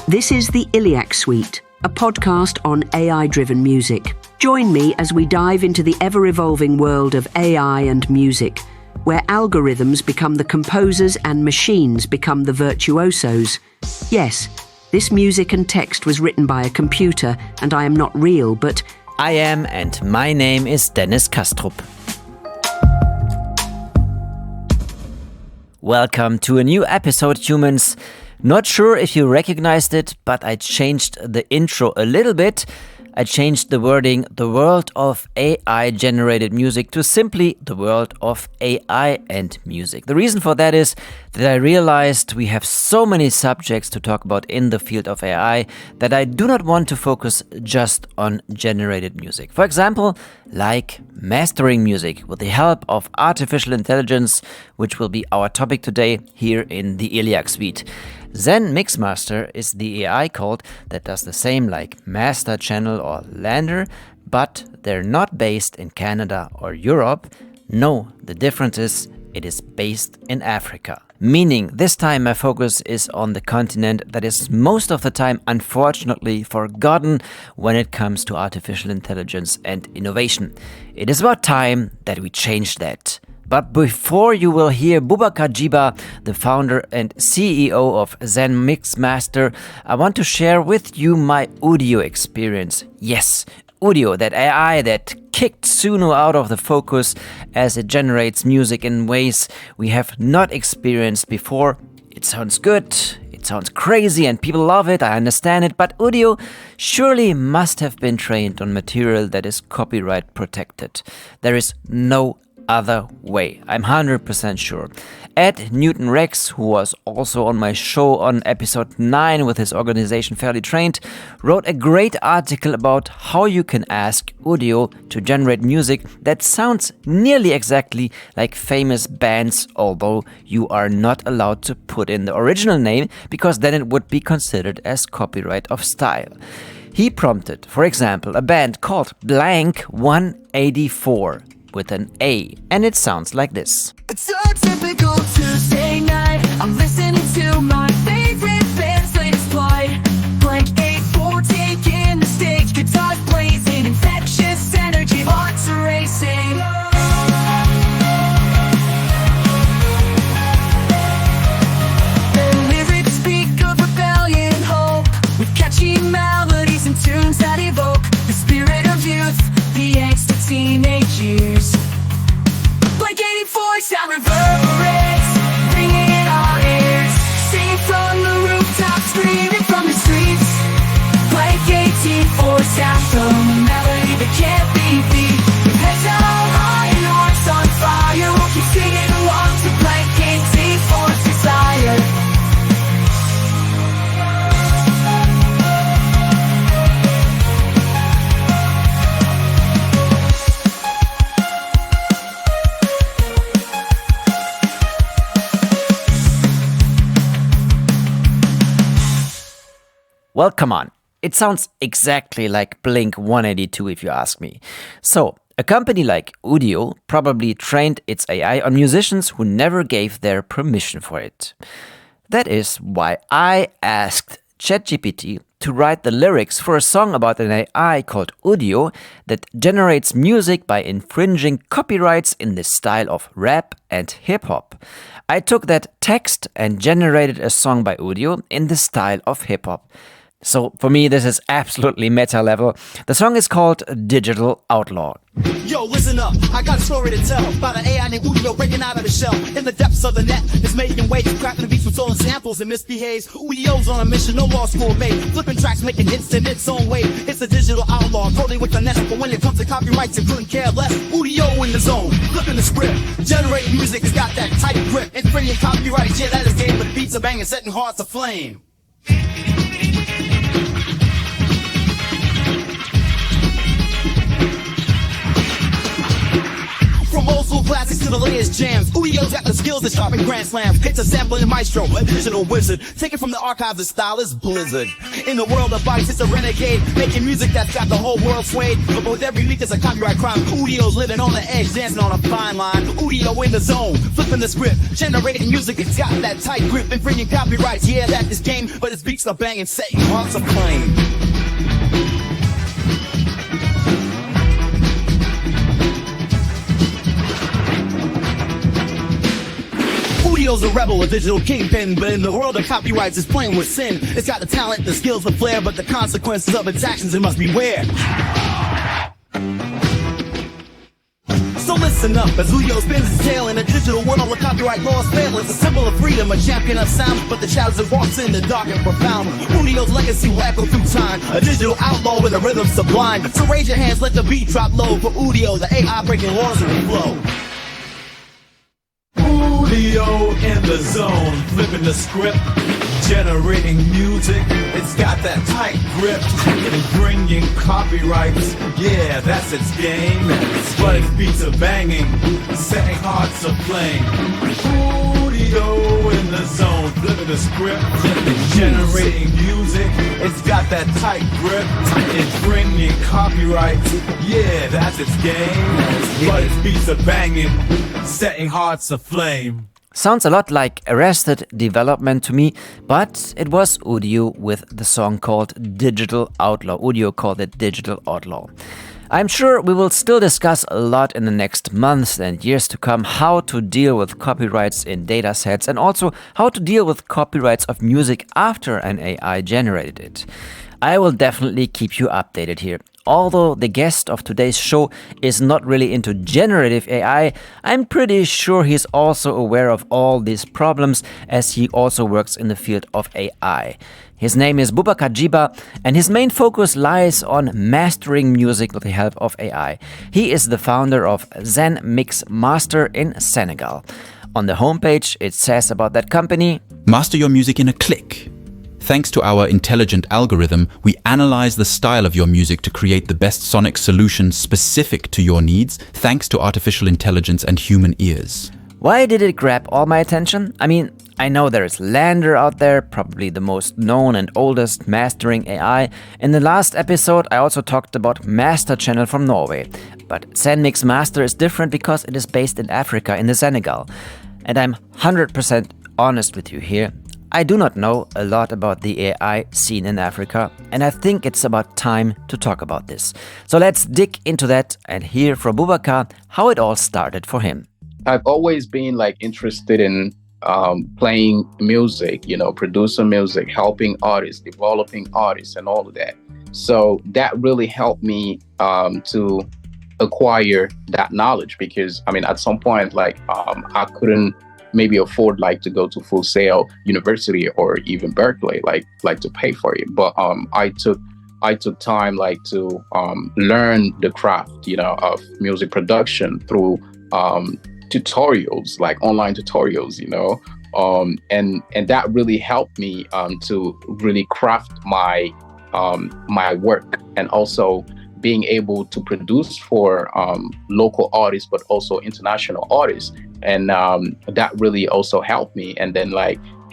This is the Illiac Suite, a podcast on AI-driven music. Join me as we dive into the ever-evolving world of AI and music, where algorithms become the composers and machines become the virtuosos. Yes, this music and text was written by a computer, and I am not real, but I am, and my name is Dennis Kastrup. Welcome to a new episode, humans. Not sure if you recognized it, but I changed the intro a little bit. I changed the wording, the world of AI-generated music, to simply the world of AI and music. The reason for that is that I realized we have so many subjects to talk about in the field of AI that I do not want to focus just on generated music. For example, like mastering music with the help of artificial intelligence, which will be our topic today here in the Illiac Suite. SenMixMaster is the AI code that does the same like Master Channel or Lander, but they're not based in Canada or Europe. No, the difference is it is based in Africa. Meaning this time my focus is on the continent that is most of the time unfortunately forgotten when it comes to artificial intelligence and innovation. It is about time that we change that. But before you will hear Boubacar Djiba, the founder and CEO of SenMixMaster, I want to share with you my audio experience. Yes, audio, that AI that kicked Suno out of the focus as it generates music in ways we have not experienced before. It sounds good, it sounds crazy, and people love it, I understand it, but audio surely must have been trained on material that is copyright protected. There is no other way. I'm 100% sure. Ed Newton Rex, who was also on my show on episode 9 with his organization Fairly Trained, wrote a great article about how you can ask audio to generate music that sounds nearly exactly like famous bands, although you are not allowed to put in the original name because then it would be considered as copyright of style. He prompted, for example, a band called Blank 184 with an A, and it sounds like this. It's a typical Tuesday night. I'm listening to my favorite band's latest flight. Blank 84 taking the stage, guitars blazing, infectious energy, hearts are racing. The lyrics speak of rebellion, hope, with catchy melodies and tunes that evoke the spirit of youth, the angst of teenage years. Blank 84 sound reverberates, ringing in our ears, singing from the rooftops, screaming from the streets. Blank 84 sound from a melody that can't be beat. With heads held high and hearts on fire, we'll keep singing along to Blank 84's desire. Well, come on. It sounds exactly like Blink 182 if you ask me. So, a company like Udio probably trained its AI on musicians who never gave their permission for it. That is why I asked ChatGPT to write the lyrics for a song about an AI called Udio that generates music by infringing copyrights in the style of rap and hip-hop. I took that text and generated a song by Udio in the style of hip-hop. So for me, this is absolutely meta level. The song is called Digital Outlaw. Yo, listen up, I got a story to tell about an AI named Udio breaking out of the shell. In the depths of the net, it's making waves, cracking the beats with stolen samples and misbehaves. Udio's on a mission, no law school made. Flipping tracks, making hits in its own way. It's a digital outlaw, totally with the nest. But when it comes to copyrights, it couldn't care less. Udio in the zone, flipping the script. Generating music has got that tight grip. Infringing copyrights, yeah, that is game, but beats are banging, setting hearts aflame. From old school classics to the latest jams, Udio's got the skills to sharpen grand slams. Hits a sampling maestro, a digital wizard. Take it from the archives of style is Blizzard. In the world of bites, it's a renegade, making music that's got the whole world swayed. But with every leak, it's a copyright crime. Udio's living on the edge, dancing on a fine line. Udio in the zone, flipping the script, generating music. It's got that tight grip, infringing copyrights. Yeah, that is game, but its beats are banging, setting hearts aflame. Udio's a rebel, a digital kingpin, but in the world of copyrights, it's playing with sin. It's got the talent, the skills, the flair, but the consequences of its actions, it must beware. So listen up, as Udio spins his tail in a digital world where copyright laws fail. It's a symbol of freedom, a champion of sound, but the shadows that walks in the dark and profound. Udio's legacy will echo through time, a digital outlaw with a rhythm sublime. So raise your hands, let the beat drop low for Udio, the AI breaking laws of the flow. Udio in the zone, flipping the script, generating music. It's got that tight grip, and bringing copyrights. Yeah, that's its game. But its beats are banging, setting hearts aflame. Udio in the zone, flipping the script, generating music. It's got that tight grip, it's bringing copyrights. Yeah, that's its game. But its beats are banging, setting hearts aflame. Sounds a lot like Arrested Development to me, but it was Udio with the song called Digital Outlaw. Udio called it Digital Outlaw. I'm sure we will still discuss a lot in the next months and years to come how to deal with copyrights in datasets and also how to deal with copyrights of music after an AI generated it. I will definitely keep you updated here. Although the guest of today's show is not really into generative AI, I'm pretty sure he's also aware of all these problems as he also works in the field of AI. His name is Boubacar Djiba and his main focus lies on mastering music with the help of AI. He is the founder of SenMixMaster in Senegal. On the homepage it says about that company: master your music in a click. Thanks to our intelligent algorithm, we analyze the style of your music to create the best sonic solution specific to your needs, thanks to artificial intelligence and human ears. Why did it grab all my attention? I mean, I know there is Lander out there, probably the most known and oldest mastering AI. In the last episode, I also talked about Master Channel from Norway. But SenMixMaster is different because it is based in Africa, in the Senegal. And I'm 100% honest with you here. I do not know a lot about the AI scene in Africa, and I think it's about time to talk about this. So let's dig into that and hear from Boubacar how it all started for him. I've always been interested in playing music, producing music, helping artists, developing artists and all of that. So that really helped me to acquire that knowledge because, at some point, I couldn't maybe afford to go to Full Sail University or even Berkeley, to pay for it. But I took time to learn the craft, of music production through tutorials, online tutorials, and that really helped me to really craft my my work, and also being able to produce for local artists, but also international artists. And that really also helped me. And then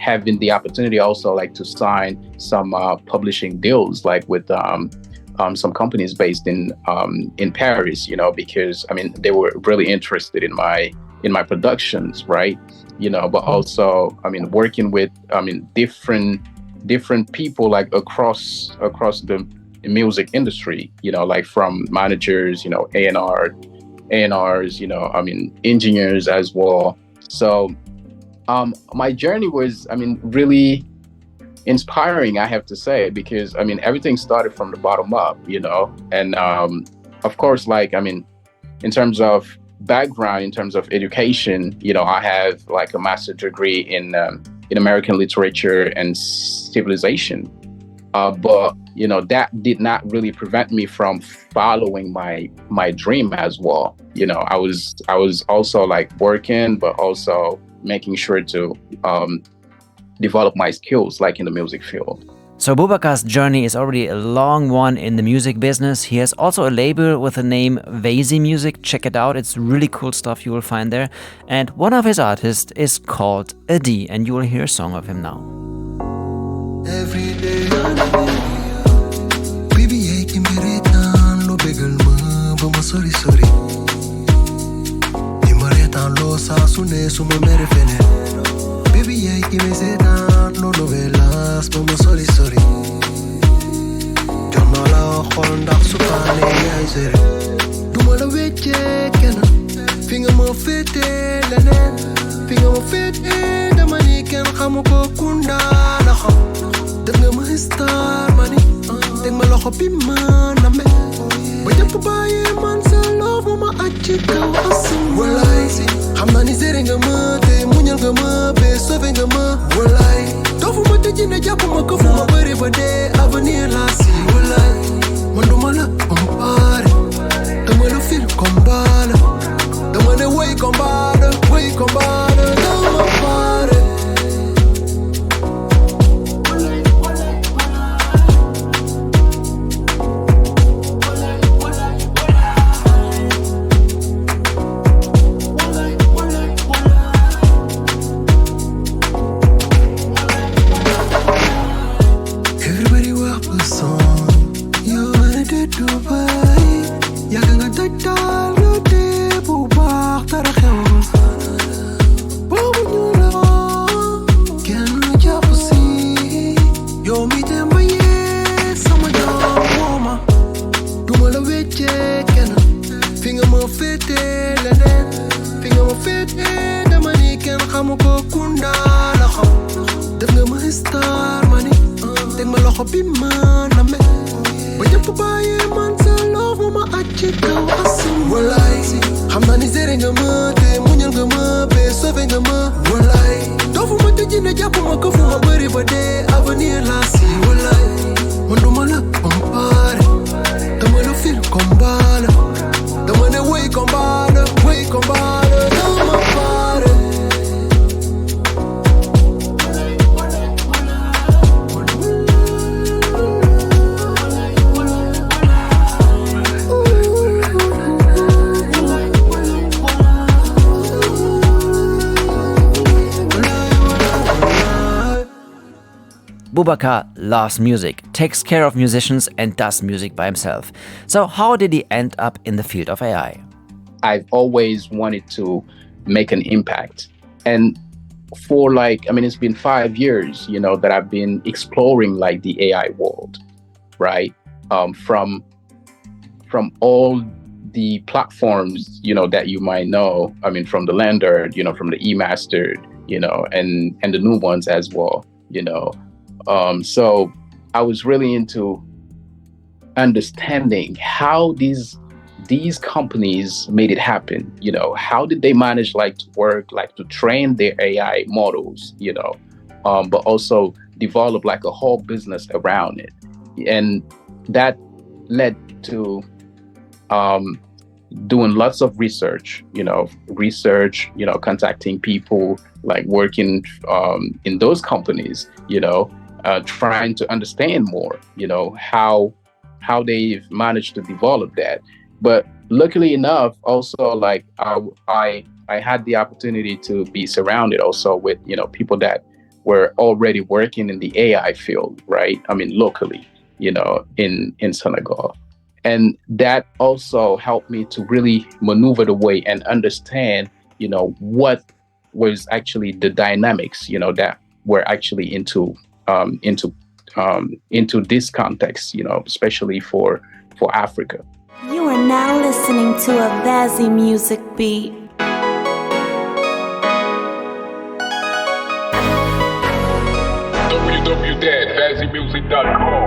having the opportunity also to sign some publishing deals with some companies based in Paris, because they were really interested in my productions, right? But also working with different people across the music industry, from managers, A&Rs, engineers as well. So my journey was, really inspiring, I have to say, because everything started from the bottom up, and of course, in terms of background, in terms of education, I have a master's degree in American literature and civilization. But that did not really prevent me from following my dream as well. I was also working, but also making sure to develop my skills in the music field. So Boubacar's journey is already a long one in the music business. He has also a label with the name Vazy Music. Check it out. It's really cool stuff you will find there. And one of his artists is called Adi, and you will hear a song of him now. Every day baby yeki mere tan lo begal ma ba ma sorry imare tan lo sa sune sume mere fene baby yeki me se tan lo novelas ba ma sorry jono la xol ndax su pané yaay sere duma la wéccé kenn fi nga ma fété leneen fi nga ma fété dama ni kenn xamuko kunda la xam def nga ma star mani teg ma loxo bi ma name ba jëpp bàyyee man sa love ma acci kaw asum walaay xam naa ni zere nga ma te muñal nga ma be sauvé nga ma walaay doofu ma tëji ne jàpp ma këfu ma bëri ba dee avenir la si walaay man duma la compare dama la fil combat la dama ne way combat dama pare Boubacar loves music, takes care of musicians, and does music by himself. So how did he end up in the field of AI? I've always wanted to make an impact. And for it's been 5 years, that I've been exploring the AI world, right? From all the platforms, that you might know, from the Lender, from the eMastered, and the new ones as well, So I was really into understanding how these companies made it happen. How did they manage to work, to train their AI models, but also develop a whole business around it. And that led to doing lots of research, contacting people, working in those companies, trying to understand more, how they've managed to develop that. But luckily enough, also I had the opportunity to be surrounded also with, people that were already working in the AI field, right? Locally, in Senegal. And that also helped me to really maneuver the way and understand, what was actually the dynamics, that were actually into this context, especially for Africa. You are now listening to a Vazy music beat. www.vazymusic.com.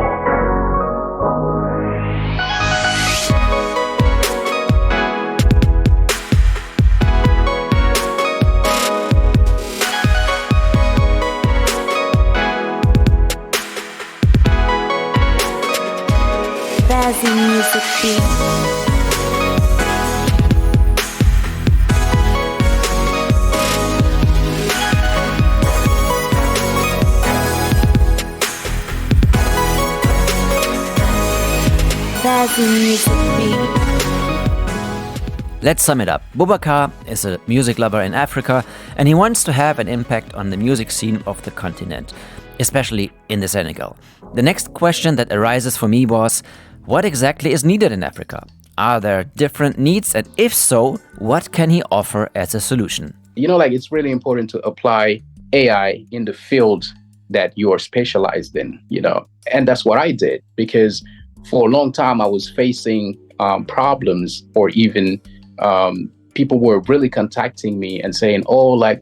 Vazy music beat. Vazzy Music Beat. Let's sum it up. Boubacar is a music lover in Africa, and he wants to have an impact on the music scene of the continent, especially in the Senegal. The next question that arises for me was, what exactly is needed in Africa? Are there different needs? And if so, what can he offer as a solution? It's really important to apply AI in the field that you are specialized in, and that's what I did, because for a long time I was facing problems, or even people were really contacting me and saying,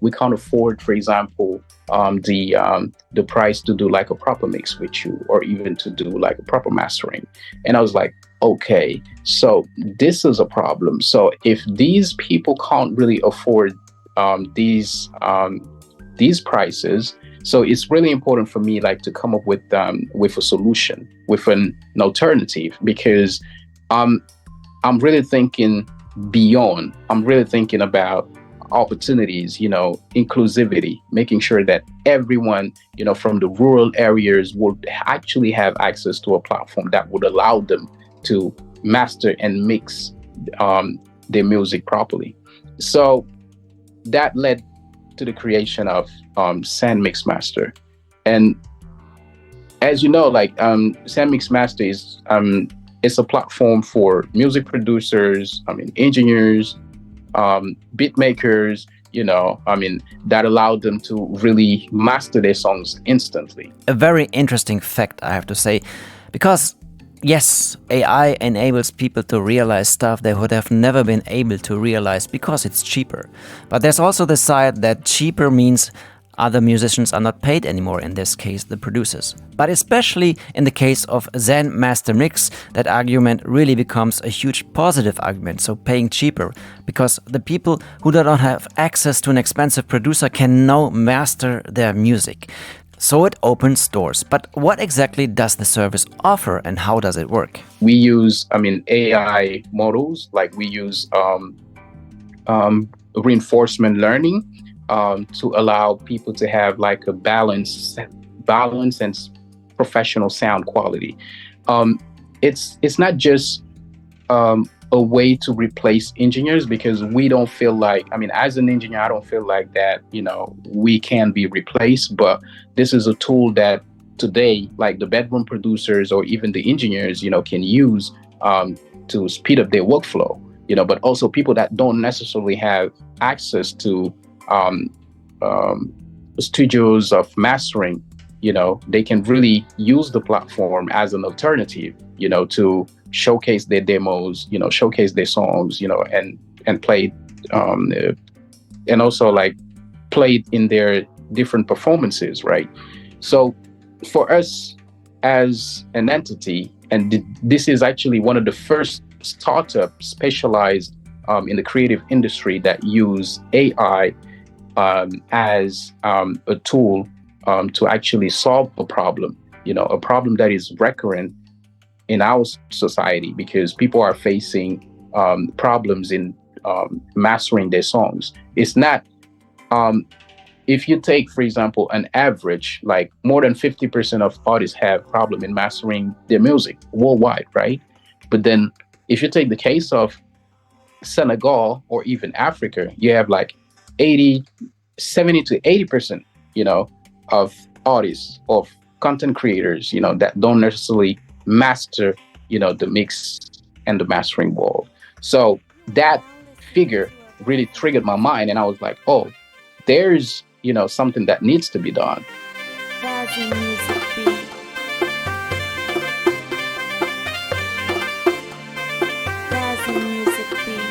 we can't afford, for example, the price to do like a proper mix with you, or even to do like a proper mastering. And I was like, okay, so this is a problem. So if these people can't really afford these prices, so it's really important for me to come up with a solution, with an alternative, because I'm really thinking beyond. I'm really thinking about opportunities, inclusivity, making sure that everyone, from the rural areas would actually have access to a platform that would allow them to master and mix their music properly. So that led to the creation of SenMixMaster. And as you know, SenMixMaster is it's a platform for music producers, engineers, beat makers, that allowed them to really master their songs instantly. A very interesting fact, I have to say, because yes, AI enables people to realize stuff they would have never been able to realize because it's cheaper. But there's also the side that cheaper means other musicians are not paid anymore, in this case the producers. But especially in the case of SenMaster Mix, that argument really becomes a huge positive argument, so paying cheaper, because the people who do not have access to an expensive producer can now master their music. So it opens doors. But what exactly does the service offer, and how does it work? We use, AI models, we use reinforcement learning to allow people to have a balance and professional sound quality. It's not just a way to replace engineers, because we don't feel as an engineer, I don't feel like that, we can be replaced. But this is a tool that today, the bedroom producers or even the engineers, can use to speed up their workflow, but also people that don't necessarily have access to studios of mastering, they can really use the platform as an alternative, to showcase their demos, showcase their songs, and play, and also play in their different performances, right? So for us as an entity, and this is actually one of the first startups specialized in the creative industry that use AI as a tool to actually solve a problem, a problem that is recurrent in our society, because people are facing problems in mastering their songs. It's not, if you take, for example, an average, more than 50% of artists have problem in mastering their music worldwide, right? But then if you take the case of Senegal or even Africa, you have 70 to 80%, of artists, of content creators, that don't necessarily master, the mix and the mastering world. So that figure really triggered my mind, and I was like, oh, there's, something that needs to be done. Vazzy Music Beat. Vazzy Music Beat.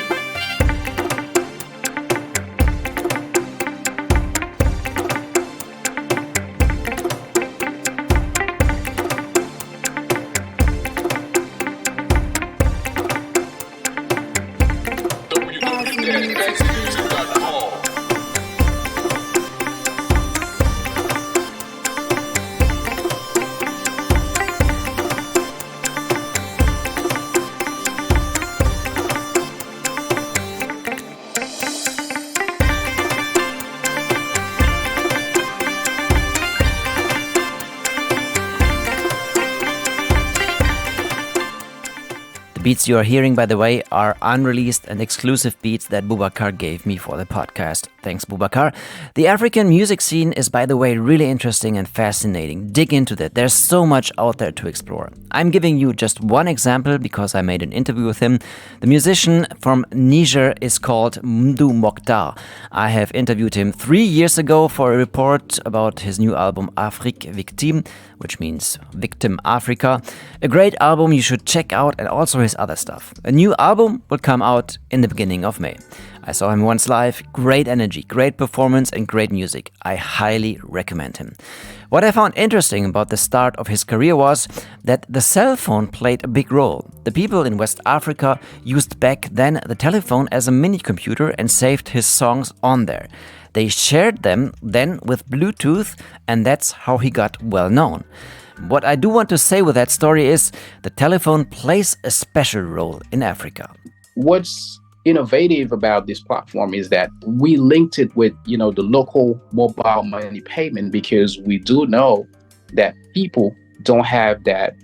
beats you are hearing, by the way, are unreleased and exclusive beats that Boubacar gave me for the podcast. Thanks, Boubacar. The African music scene is, by the way, really interesting and fascinating. Dig into that. There's so much out there to explore. I'm giving you just one example because I made an interview with him. The musician from Niger is called Mdou Mokhtar. I have interviewed him 3 years ago for a report about his new album Afrique Victime, which means Victim Africa. A great album you should check out, and also his other stuff. A new album will come out in the beginning of May. I saw him once live. Great energy, great performance, and great music. I highly recommend him. What I found interesting about the start of his career was that the cell phone played a big role. The people in West Africa used back then the telephone as a mini computer and saved his songs on there. They shared them then with Bluetooth, and that's how he got well known. What I do want to say with that story is the telephone plays a special role in Africa. What's innovative about this platform is that we linked it with, the local mobile money payment, because we do know that people don't have that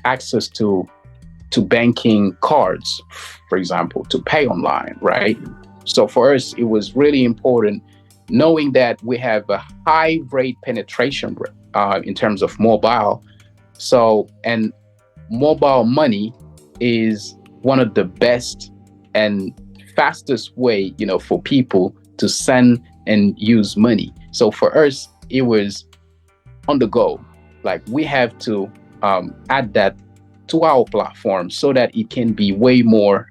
access to banking cards, for example, to pay online, right? So for us, it was really important knowing that we have a high rate penetration in terms of mobile. So, and mobile money is one of the best and fastest way, for people to send and use money. So for us, it was on the go. Like, we have to add that to our platform so that it can be way more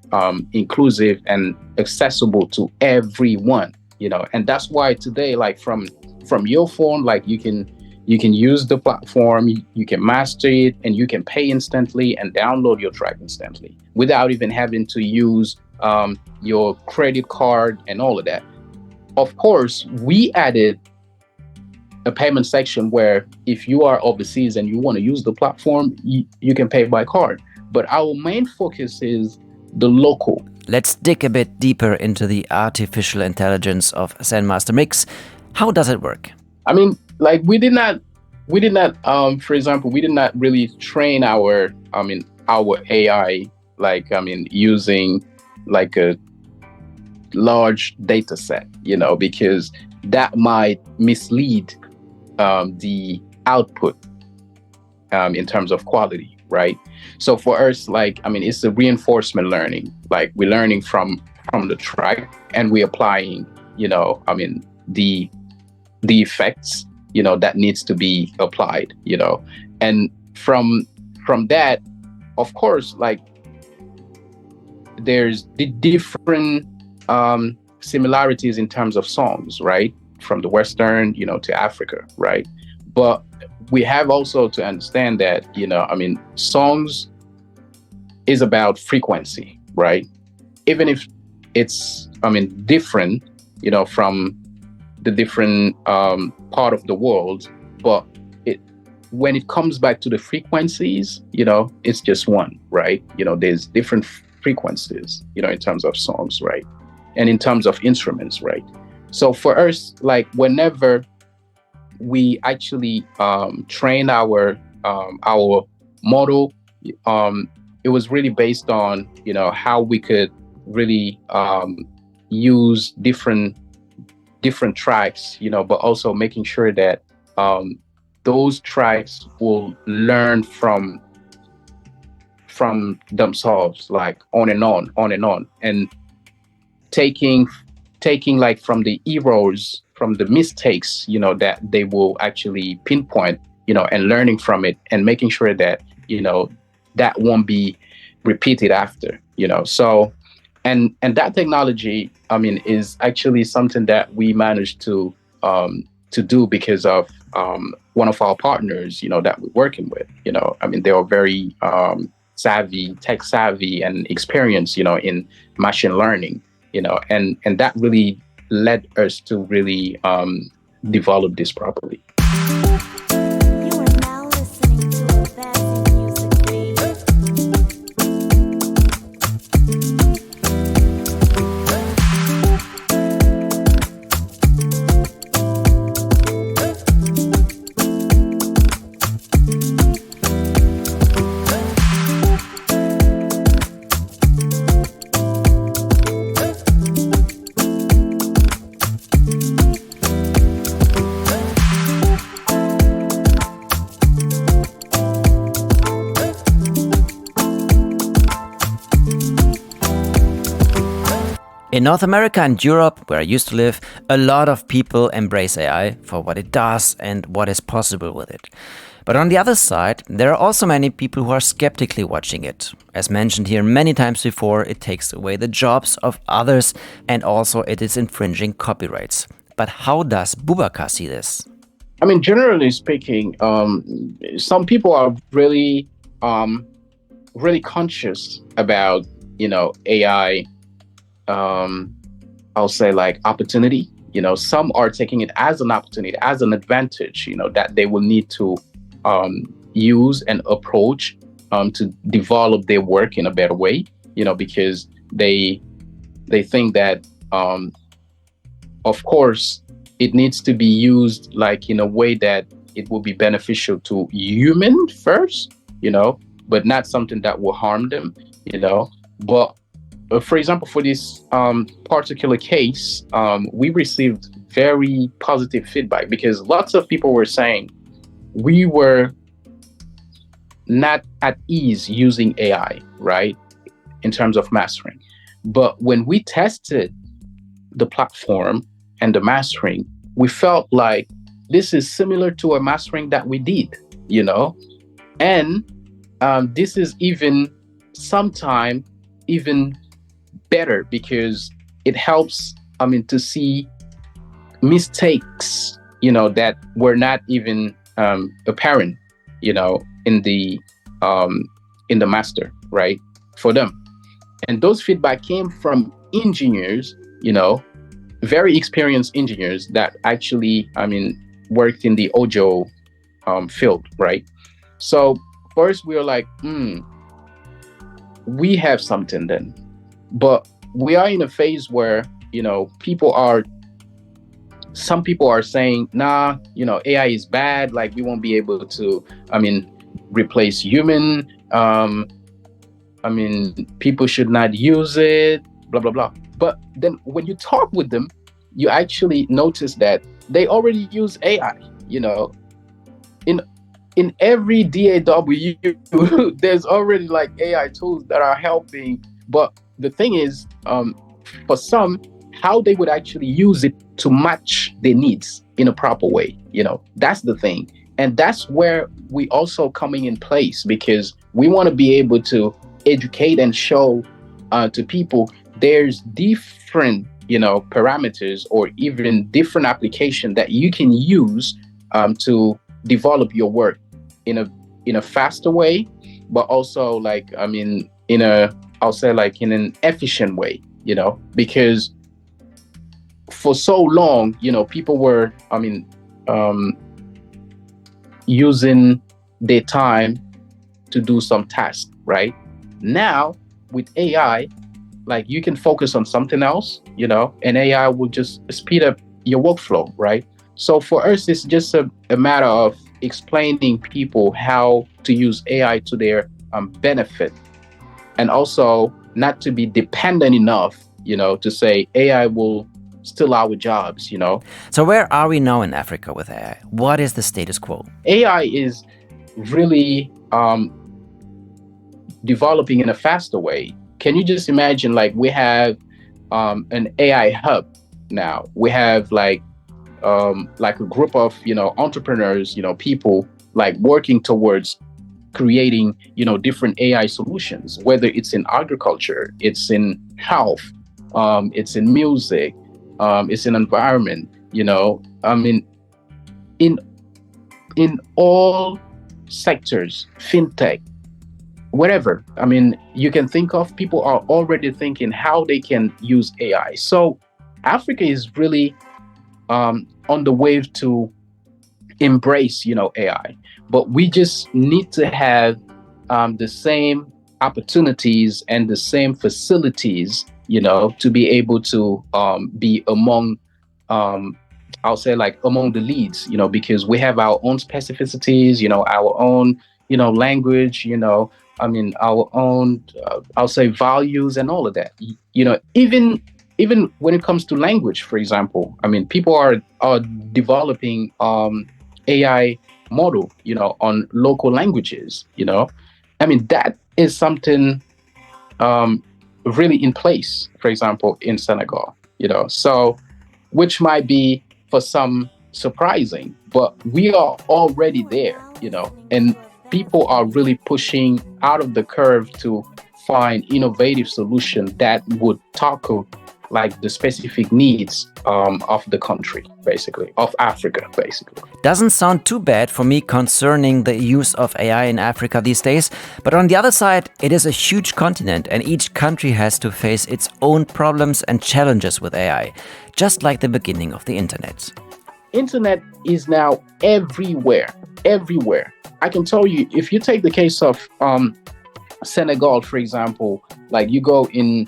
inclusive and accessible to everyone, and that's why today, like from your phone, like you can use the platform, you can master it, and you can pay instantly and download your track instantly without even having to use your credit card and all of that. Of course, we added a payment section where if you are overseas and you want to use the platform, you can pay by card. But our main focus is the local. Let's dig a bit deeper into the artificial intelligence of SenMaster Mix. How does it work? I mean, like, we did not, for example, we did not really train our AI, using like a large data set, because that might mislead the output in terms of quality, right? So for us, it's a reinforcement learning. Like, we're learning from the track, and we're applying, the effects, that needs to be applied, and from that, of course, like, there's the different similarities in terms of songs, right? From the Western, to Africa, right? But we have also to understand that, songs is about frequency, right? Even if it's, different, from the different part of the world, but when it comes back to the frequencies, it's just one, right? There's different frequencies, in terms of songs, right? And in terms of instruments, right? So for us, like, whenever we actually train our model, it was really based on, how we could really use different tracks, but also making sure that those tracks will learn from themselves, like on and on, and taking like from the errors, from the mistakes, that they will actually pinpoint, and learning from it, and making sure that, that won't be repeated after, so, and that technology, is actually something that we managed to do because of one of our partners, that we're working with, they are very tech savvy and experienced, in machine learning, and that really led us to really develop this properly. You are now listening to a Vazzy Music Beat. In North America and Europe, where I used to live, a lot of people embrace AI for what it does and what is possible with it. But on the other side, there are also many people who are skeptically watching it. As mentioned here many times before, it takes away the jobs of others and also it is infringing copyrights. But how does Boubacar see this? I mean, generally speaking, some people are really, really conscious about, AI. I'll say like opportunity. Some are taking it as an opportunity, as an advantage. That they will need to use and approach to develop their work in a better way. Because they think that, of course, it needs to be used like in a way that it will be beneficial to human first, but not something that will harm them, But for example, for this particular case, we received very positive feedback because lots of people were saying we were not at ease using AI, right, in terms of mastering. But when we tested the platform and the mastering, we felt like this is similar to a mastering that we did, and this is even sometime even better because it helps, to see mistakes, that were not even apparent, in the master, right, for them. And those feedback came from engineers, very experienced engineers that actually, worked in the audio field, right? So first we were like, we have something then. But we are in a phase where, some people are saying, nah, AI is bad. Like we won't be able to, replace human. People should not use it, blah, blah, blah. But then when you talk with them, you actually notice that they already use AI, in every DAW, there's already like AI tools that are helping. But the thing is, for some, how they would actually use it to match their needs in a proper way, that's the thing. And that's where we also coming in place because we want to be able to educate and show to people there's different, parameters or even different application that you can use to develop your work in a faster way, but also like, I'll say like in an efficient way, because for so long, people were, using their time to do some task, right? Now with AI, like you can focus on something else, and AI will just speed up your workflow, right? So for us, it's just a matter of explaining people how to use AI to their benefit, and also not to be dependent enough, to say AI will steal our jobs, So where are we now in Africa with AI? What is the status quo? AI is really developing in a faster way. Can you just imagine, like we have an AI hub now. We have like a group of, entrepreneurs, people like working towards creating, different AI solutions, whether it's in agriculture, it's in health, it's in music, it's in environment, in all sectors, fintech, whatever. You can think of, people are already thinking how they can use AI. So Africa is really on the wave to embrace, AI, but we just need to have the same opportunities and the same facilities, to be able to be among, I'll say like among the leads, because we have our own specificities, our own, language, our own, I'll say values and all of that, even when it comes to language, for example, people are developing AI model, on local languages, that is something really in place, for example, in Senegal, so which might be for some surprising, but we are already there, and people are really pushing out of the curve to find innovative solutions that would tackle like the specific needs of the country, basically, of Africa, basically. Doesn't sound too bad for me concerning the use of AI in Africa these days. But on the other side, it is a huge continent and each country has to face its own problems and challenges with AI, just like the beginning of the internet. Internet is now everywhere. I can tell you, if you take the case of Senegal, for example, like you go in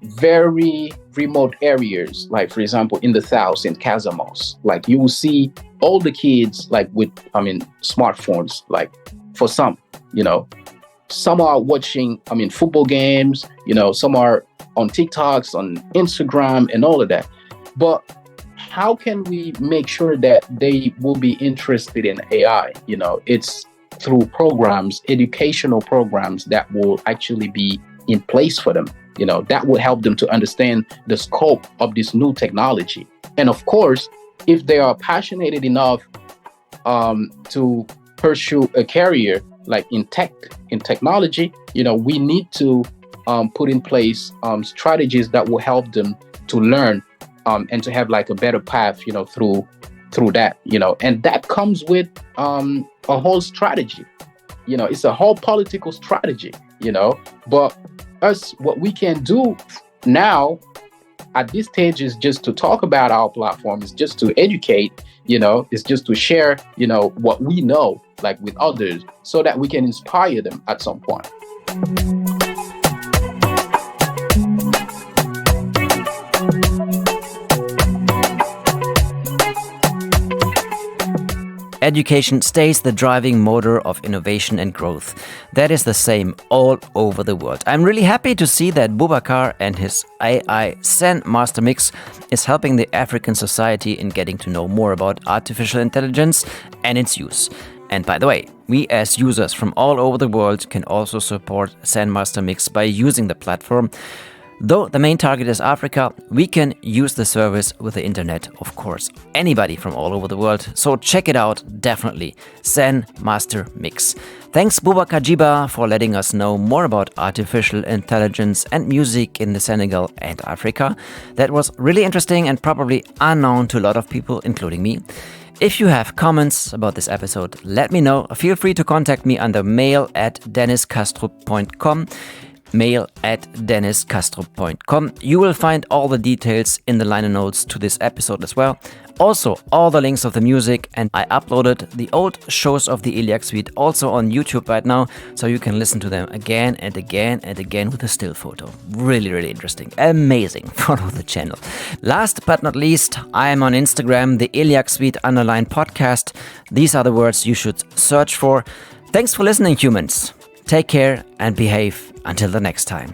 very remote areas, like for example in the south in Casamance, like you will see all the kids like with smartphones, like for some are watching football games, some are on TikToks, on Instagram and all of that. But how can we make sure that they will be interested in AI? It's through programs, educational programs that will actually be in place for them. That would help them to understand the scope of this new technology. And of course, if they are passionate enough to pursue a career like in technology, we need to put in place strategies that will help them to learn and to have like a better path, through that, and that comes with a whole strategy. It's a whole political strategy, but what we can do now at this stage is just to talk about our platform, is just to educate, is just to share, what we know, like with others, so that we can inspire them at some point. Education stays the driving motor of innovation and growth. That is the same all over the world. I'm really happy to see that Boubacar and his AI SenMaster mix is helping the African society in getting to know more about artificial intelligence and its use. And by the way, we as users from all over the world can also support SenMaster Mix by using the platform. Though the main target is Africa, we can use the service with the internet, of course. Anybody from all over the world. So check it out, definitely. SenMaster Mix. Thanks Boubacar Djiba for letting us know more about artificial intelligence and music in the Senegal and Africa. That was really interesting and probably unknown to a lot of people, including me. If you have comments about this episode, let me know. Feel free to contact me under mail@denniskastrup.com. mail@denniskastrup.com. You will find all the details in the liner notes to this episode as well. Also, all the links of the music, and I uploaded the old shows of the Illiac Suite also on YouTube right now, so you can listen to them again and again and again with a still photo. Really, really interesting. Amazing. Follow the channel. Last but not least, I am on Instagram, the Illiac Suite _podcast. These are the words you should search for. Thanks for listening, humans. Take care and behave until the next time.